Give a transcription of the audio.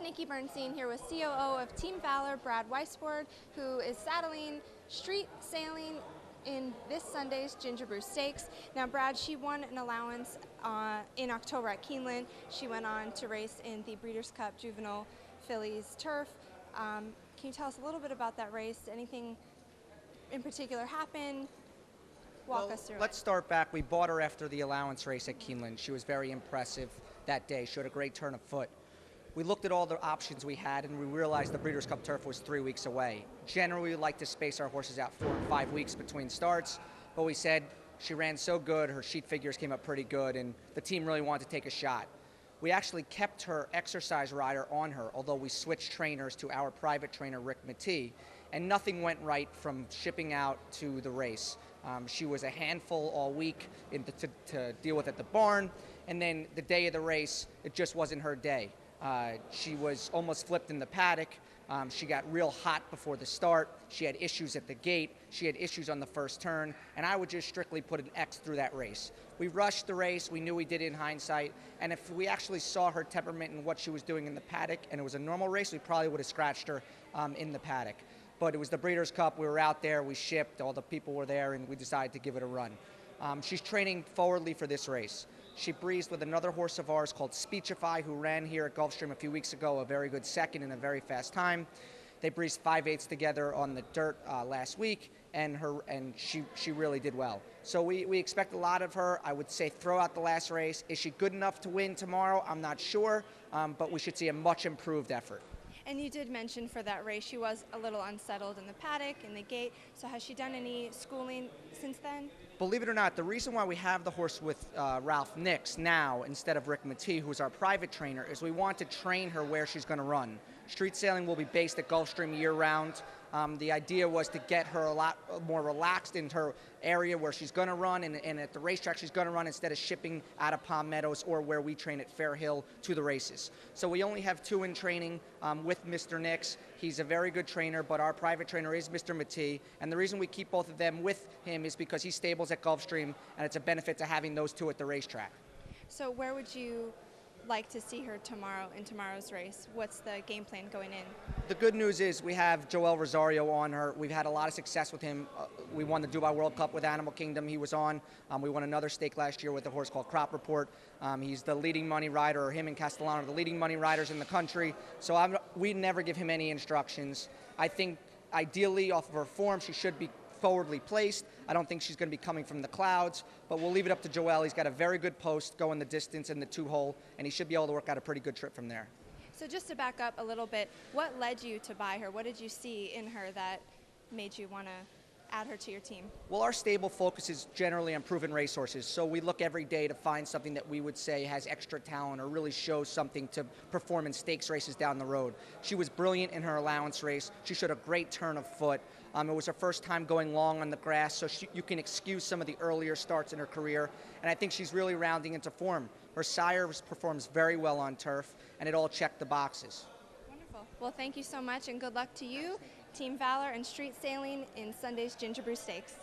Nikki Bernstein here with COO of Team Valor, Brad Weisbord, who is saddling street sailing in this Sunday's Ginger Brew Stakes. Now, Brad, she won an allowance in October at Keeneland. She went on to race in the Breeders' Cup Juvenile Fillies Turf. Can you tell us a little bit about that race? Anything in particular happen? Walk us through it. Let's start back. We bought her after the allowance race at Keeneland. She was very impressive that day. Showed a great turn of foot. We looked at all the options we had, and we realized the Breeders' Cup Turf was 3 weeks away. Generally, we like to space our horses out 4 and 5 weeks between starts, but we said she ran so good, her sheet figures came up pretty good, and the team really wanted to take a shot. We actually kept her exercise rider on her, although we switched trainers to our private trainer, Rick Matee, and nothing went right from shipping out to the race. She was a handful all week to deal with at the barn, and then the day of the race, it just wasn't her day. She was almost flipped in the paddock. She got real hot before the start. She had issues at the gate. She had issues on the first turn, and I would just strictly put an X through that race. We rushed the race. We knew we did it in hindsight, and if we actually saw her temperament and what she was doing in the paddock, and it was a normal race, we probably would have scratched her in the paddock. But it was the Breeders' Cup. We were out there. We shipped. All the people were there, and we decided to give it a run. She's training forwardly for this race. She breezed with another horse of ours called Speechify, who ran here at Gulfstream a few weeks ago, a very good second and a very fast time. They breezed 5/8 together on the dirt last week, and she really did well. So we expect a lot of her. I would say throw out the last race. Is she good enough to win tomorrow? I'm not sure, but we should see a much improved effort. And you did mention for that race she was a little unsettled in the paddock, in the gate. So has she done any schooling since then? Believe it or not, the reason why we have the horse with Ralph Nix now instead of Rick Matee, who's our private trainer, is we want to train her where she's going to run. Street sailing will be based at Gulfstream year-round. The idea was to get her a lot more relaxed in her area where she's going to run, and at the racetrack she's going to run, instead of shipping out of Palm Meadows or where we train at Fair Hill to the races. So we only have 2 in training with Mr. Nix. He's a very good trainer, but our private trainer is Mr. Matee, and the reason we keep both of them with him is because he stables at Gulfstream, and it's a benefit to having those 2 at the racetrack. So where would you like to see her tomorrow in tomorrow's race? What's the game plan going in? The good news is we have Joel Rosario on her. We've had a lot of success with him. We won the Dubai World Cup with Animal Kingdom. He was on. We won another stake last year with a horse called Crop Report. He's the leading money rider, or him and Castellano are the leading money riders in the country. So we never give him any instructions. I think ideally off of her form she should be forwardly placed. I don't think she's going to be coming from the clouds, but we'll leave it up to Joel. He's got a very good post going the distance in the 2-hole, and he should be able to work out a pretty good trip from there. So just to back up a little bit, what led you to buy her? What did you see in her that made you want to add her to your team? Well, our stable focuses generally on proven racehorses, so we look every day to find something that we would say has extra talent or really shows something to perform in stakes races down the road. She was brilliant in her allowance race. She showed a great turn of foot. It was her first time going long on the grass, so you can excuse some of the earlier starts in her career, and I think she's really rounding into form. Her sire performs very well on turf, and it all checked the boxes. Wonderful. Well, thank you so much, and good luck to you, Team Valor, and street sailing in Sunday's Ginger Brew Stakes.